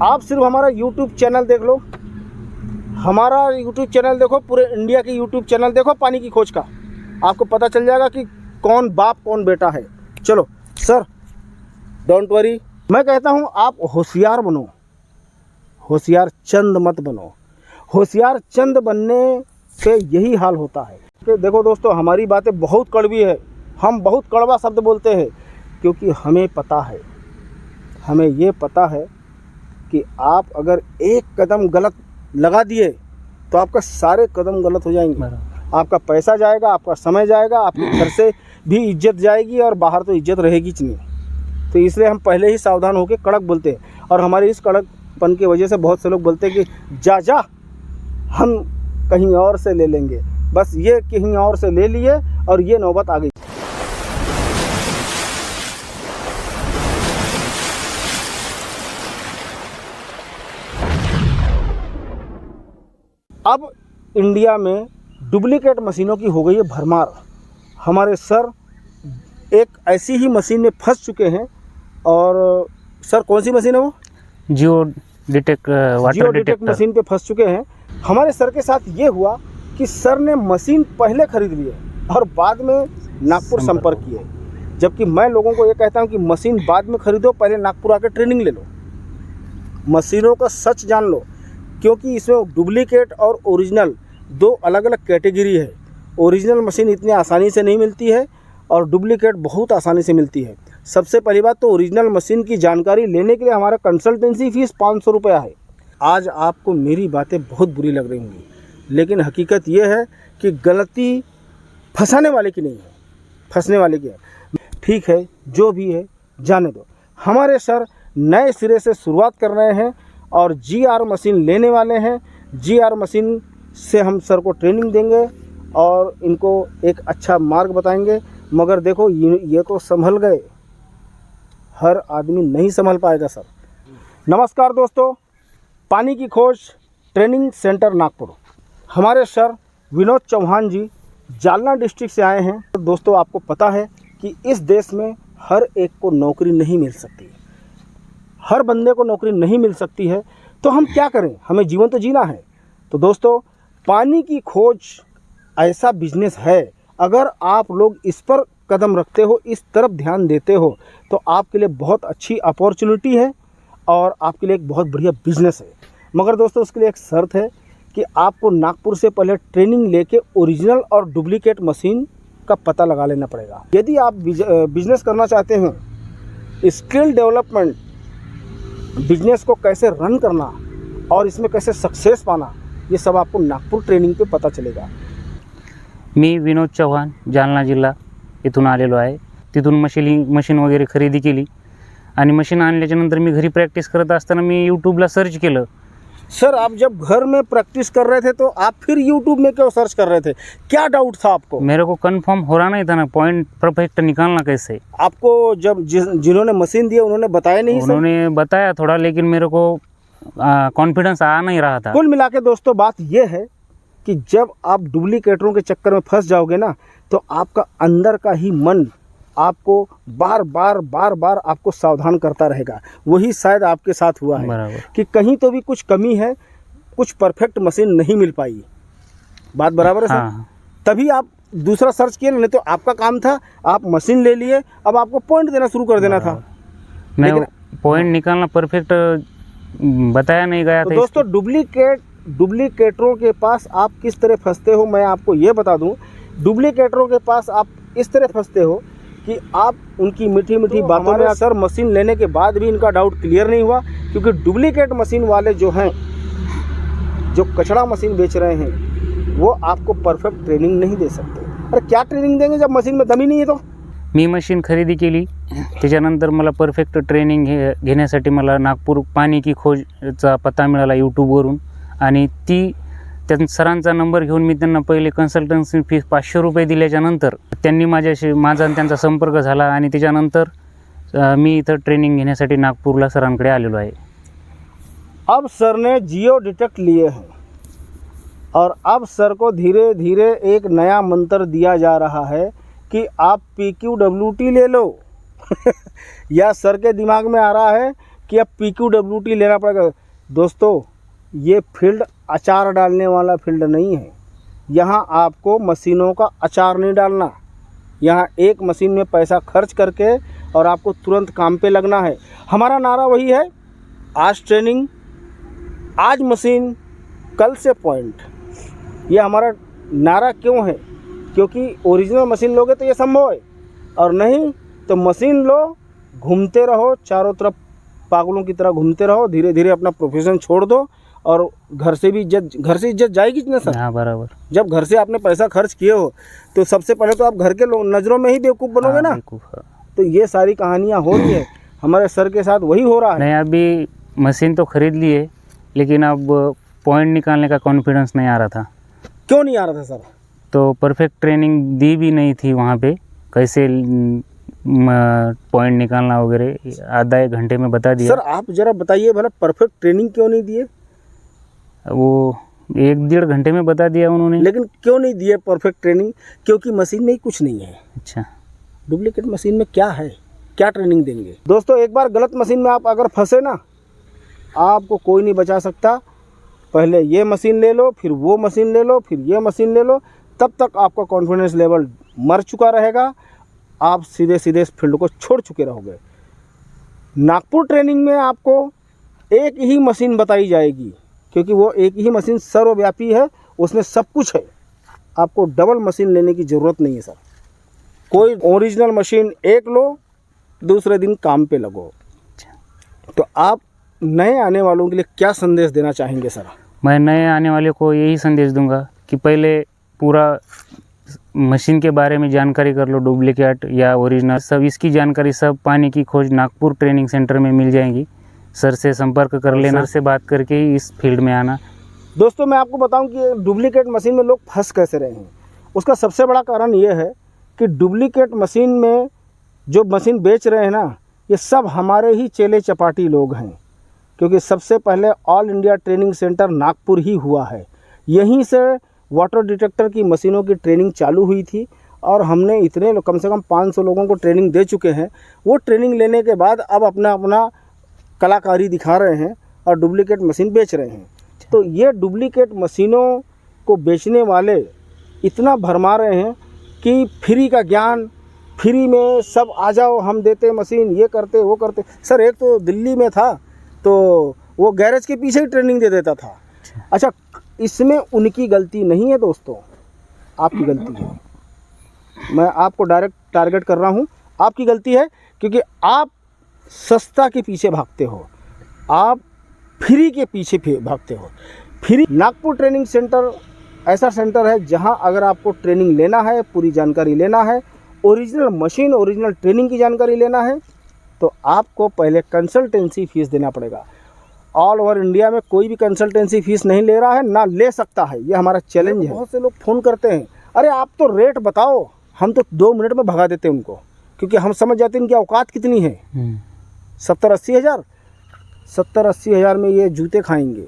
आप सिर्फ हमारा यूट्यूब चैनल देख लो, हमारा यूट्यूब चैनल देखो, पूरे इंडिया की यूट्यूब चैनल देखो पानी की खोज का, आपको पता चल जाएगा कि कौन बाप कौन बेटा है। चलो सर, डोंट वरी, मैं कहता हूँ आप होशियार बनो, होशियार चंद मत बनो। होशियार चंद बनने से यही हाल होता है कि देखो दोस्तों, हमारी बातें बहुत कड़वी है, हम बहुत कड़वा शब्द बोलते हैं, क्योंकि हमें पता है, हमें ये पता है कि आप अगर एक कदम गलत लगा दिए तो आपका सारे कदम गलत हो जाएंगे। आपका पैसा जाएगा, आपका समय जाएगा, आपके घर से भी इज्जत जाएगी और बाहर तो इज्जत रहेगी नहीं। तो इसलिए हम पहले ही सावधान होकर कड़क बोलते हैं, और हमारी इस कड़कपन की वजह से बहुत से लोग बोलते हैं कि जा हम कहीं और से ले लेंगे। बस ये कहीं और से ले लिए और ये नौबत आ गई। अब इंडिया में डुप्लीकेट मशीनों की हो गई है भरमार। हमारे सर एक ऐसी ही मशीन में फंस चुके हैं। और सर कौन सी मशीन है वो? जियो डिटेक्ट वाटर डिटेक्टर मशीन पे फंस चुके हैं। हमारे सर के साथ ये हुआ कि सर ने मशीन पहले खरीद ली है और बाद में नागपुर संपर्क किए, जबकि मैं लोगों को ये कहता हूँ कि मशीन बाद में खरीदो, पहले नागपुर आकर ट्रेनिंग ले लो, मशीनों का सच जान लो, क्योंकि इसमें डुप्लीकेट और ओरिजिनल दो अलग अलग कैटेगरी है। ओरिजिनल मशीन इतनी आसानी से नहीं मिलती है और डुप्लीकेट बहुत आसानी से मिलती है। सबसे पहली बात तो ओरिजिनल मशीन की जानकारी लेने के लिए हमारा कंसल्टेंसी फीस 500 रुपया है। आज आपको मेरी बातें बहुत बुरी लग रही होंगी, लेकिन हकीकत ये है कि गलती फंसाने वाले की नहीं है, फंसने वाले की है। ठीक है, जो भी है जाने दो। हमारे सर नए सिरे से शुरुआत कर रहे हैं और GR मशीन लेने वाले हैं। GR मशीन से हम सर को ट्रेनिंग देंगे और इनको एक अच्छा मार्ग बताएंगे। मगर देखो, ये तो संभल गए, हर आदमी नहीं संभल पाएगा सर। नमस्कार दोस्तों, पानी की खोज ट्रेनिंग सेंटर नागपुर, हमारे सर विनोद चौहान जी जालना डिस्ट्रिक्ट से आए हैं। तो दोस्तों, आपको पता है कि इस देश में हर एक को नौकरी नहीं मिल सकती, हर बंदे को नौकरी नहीं मिल सकती है। तो हम क्या करें, हमें जीवन तो जीना है। तो दोस्तों, पानी की खोज ऐसा बिजनेस है, अगर आप लोग इस पर कदम रखते हो, इस तरफ ध्यान देते हो, तो आपके लिए बहुत अच्छी अपॉर्चुनिटी है और आपके लिए एक बहुत बढ़िया बिजनेस है। मगर दोस्तों, उसके लिए एक शर्त है कि आपको नागपुर से पहले ट्रेनिंग लेके ओरिजिनल और डुप्लीकेट मशीन का पता लगा लेना पड़ेगा। यदि आप बिजनेस करना चाहते हैं, स्किल डेवलपमेंट, बिजनेस को कैसे रन करना और इसमें कैसे सक्सेस पाना, ये सब आपको नागपूर ट्रेनिंग पे पता चलेगा। मी विनोद चव्हाण, जालना जिल्हा इथून आलेलो आहे। तिथून मशीन वगैरे खरेदी केली आणि मशीन आणल्याच्यानंतर मी घरी प्रॅक्टिस करत असताना मी यूट्यूबला सर्च केलं। सर, आप जब घर में प्रैक्टिस कर रहे थे तो आप फिर यूट्यूब में क्यों सर्च कर रहे थे? क्या डाउट था आपको? मेरे को कंफर्म हो रहा नहीं था ना, पॉइंट परफेक्ट निकालना कैसे। आपको जब जिन्होंने मशीन दिया उन्होंने बताया नहीं? उन्होंने बताया थोड़ा, लेकिन मेरे को कॉन्फिडेंस आ नहीं रहा था। कुल मिला के दोस्तों, बात यह है कि जब आप डुप्लीकेटरों के चक्कर में फंस जाओगे ना, तो आपका अंदर का ही मन आपको बार बार आपको सावधान करता रहेगा। वही शायद आपके साथ हुआ है कि कहीं तो भी कुछ कमी है, कुछ परफेक्ट मशीन नहीं मिल पाई। बात बराबर है सर? हाँ। तभी आप दूसरा सर्च किए, नहीं तो आपका काम था, आप मशीन ले लिए, अब आपको पॉइंट देना शुरू कर देना था। नहीं, पॉइंट निकालना परफेक्ट बताया नहीं गया तो था। दोस्तों, डुप्लीकेटरों के पास आप किस तरह फंसते हो, मैं आपको ये बता दूं। डुप्लीकेटरों के पास आप इस तरह फंसते हो कि आप उनकी मीठी मीठी बातों में, सर मशीन लेने के बाद भी इनका डाउट क्लियर नहीं हुआ, क्योंकि डुप्लीकेट मशीन वाले जो हैं, जो कचड़ा मशीन बेच रहे हैं, वो आपको परफेक्ट ट्रेनिंग नहीं दे सकते। अरे क्या ट्रेनिंग देंगे जब मशीन में दम ही नहीं है? तो मी मशीन खरेदी केली, त्याच्यानंतर मला परफेक्ट ट्रेनिंग घेण्यासाठी मला नागपूर पाणी की खोजचा पत्ता मिळाला यूट्यूबवरून, आणि त्या सरांचा नंबर घेऊन मी त्यांना पहिले कन्सल्टन्सी फीस 500 रुपये दिल्याच्यानंतर त्यांनी माझा आणि त्यांचा संपर्क झाला, आणि त्याच्यानंतर मी इथं ट्रेनिंग घेण्यासाठी नागपूरला सरांकडे आलेलो आहे। अब सर ने जियो डिटेक्ट लिए हैं और अब सर को धीरे धीरे एक नया मंत्र दिया जा रहा है कि आप PQWT ले लो। या सर के दिमाग में आ रहा है कि अब PQWT लेना पड़ेगा। दोस्तों, ये फील्ड अचार डालने वाला फील्ड नहीं है। यहाँ आपको मशीनों का अचार नहीं डालना। यहाँ एक मशीन में पैसा खर्च करके और आपको तुरंत काम पे लगना है। हमारा नारा वही है, आज ट्रेनिंग, आज मशीन, कल से पॉइंट। ये हमारा नारा क्यों है? क्योंकि ओरिजिनल मशीन लोगे तो ये संभव है, और नहीं तो मशीन लो, घूमते रहो चारों तरफ, पागलों की तरह घूमते रहो, धीरे धीरे अपना प्रोफेशन छोड़ दो। और घर से इज्जत जाएगी ना सर। हाँ बराबर। जब घर से आपने पैसा खर्च किए हो तो सबसे पहले तो आप घर के नज़रों में ही बेवकूफ़ बनोगे ना। तो ये सारी कहानियाँ हो रही है, हमारे सर के साथ वही हो रहा है। नहीं, अभी मशीन तो खरीद ली है, लेकिन अब पॉइंट निकालने का कॉन्फिडेंस नहीं आ रहा था। क्यों नहीं आ रहा था सर? तो परफेक्ट ट्रेनिंग दी भी नहीं थी वहाँ पे, कैसे पॉइंट निकालना वगैरह आधा एक घंटे में बता दिया। सर आप ज़रा बताइए भला, परफेक्ट ट्रेनिंग क्यों नहीं दिए? वो 1-1.5 घंटे में बता दिया उन्होंने। लेकिन क्यों नहीं दिए परफेक्ट ट्रेनिंग? क्योंकि मशीन में ही कुछ नहीं है। अच्छा, डुप्लीकेट मशीन में क्या है, क्या ट्रेनिंग देंगे? दोस्तों, एक बार गलत मशीन में आप अगर फंसे ना, आपको कोई नहीं बचा सकता। पहले ये मशीन ले लो, फिर वो मशीन ले लो, फिर ये मशीन ले लो, तब तक आपका कॉन्फिडेंस लेवल मर चुका रहेगा। आप सीधे सीधे इस फील्ड को छोड़ चुके रहोगे। नागपुर ट्रेनिंग में आपको एक ही मशीन बताई जाएगी, क्योंकि वो एक ही मशीन सर्वव्यापी है, उसमें सब कुछ है। आपको डबल मशीन लेने की ज़रूरत नहीं है सर। कोई ओरिजिनल मशीन एक लो, दूसरे दिन काम पे लगो। तो आप नए आने वालों के लिए क्या संदेश देना चाहेंगे सर? मैं नए आने वाले को यही संदेश दूंगा कि पहले पूरा मशीन के बारे में जानकारी कर लो, डुप्लीकेट या ओरिजिनल, सब इसकी जानकारी सब पानी की खोज नागपुर ट्रेनिंग सेंटर में मिल जाएगी। सर से संपर्क कर लेना, सर से बात करके ही इस फील्ड में आना। दोस्तों, मैं आपको बताऊं कि डुप्लीकेट मशीन में लोग फंस कैसे रहे हैं। उसका सबसे बड़ा कारण ये है कि डुप्लीकेट मशीन में जो मशीन बेच रहे हैं ना, ये सब हमारे ही चेले चपाटी लोग हैं। क्योंकि सबसे पहले all India training centre Nagpur ही हुआ है। यहीं से वाटर डिटेक्टर की मशीनों की ट्रेनिंग चालू हुई थी, और हमने इतने कम से कम 500 लोगों को ट्रेनिंग दे चुके हैं। वो ट्रेनिंग लेने के बाद अब अपना कलाकारी दिखा रहे हैं और डुप्लीकेट मशीन बेच रहे हैं। तो ये डुप्लीकेट मशीनों को बेचने वाले इतना भरमा रहे हैं कि फ्री का ज्ञान, फ्री में सब आ जाओ, हम देते मशीन, ये करते वो करते। सर एक तो दिल्ली में था, तो वो गैरेज के पीछे ही ट्रेनिंग दे देता था। अच्छा, इसमें उनकी गलती नहीं है दोस्तों, आपकी गलती है। मैं आपको डायरेक्ट टारगेट कर रहा हूँ, आपकी गलती है, क्योंकि आप सस्ता के पीछे भागते हो, आप फ्री के पीछे भागते हो। फ्री नागपुर ट्रेनिंग सेंटर ऐसा सेंटर है जहां अगर आपको ट्रेनिंग लेना है, पूरी जानकारी लेना है, ओरिजिनल मशीन, ओरिजिनल ट्रेनिंग की जानकारी लेना है, तो आपको पहले कंसल्टेंसी फ़ीस देना पड़ेगा। ऑल ओवर इंडिया में कोई भी कंसल्टेंसी फ़ीस नहीं ले रहा है, ना ले सकता है। ये हमारा चैलेंज है। बहुत से लोग फ़ोन करते हैं, अरे आप तो रेट बताओ, हम तो 2 मिनट में भगा देते हैं उनको, क्योंकि हम समझ जाते हैं इनकी औकात कितनी है। 70-80 हज़ार, 70-80 हज़ार में ये जूते खाएंगे।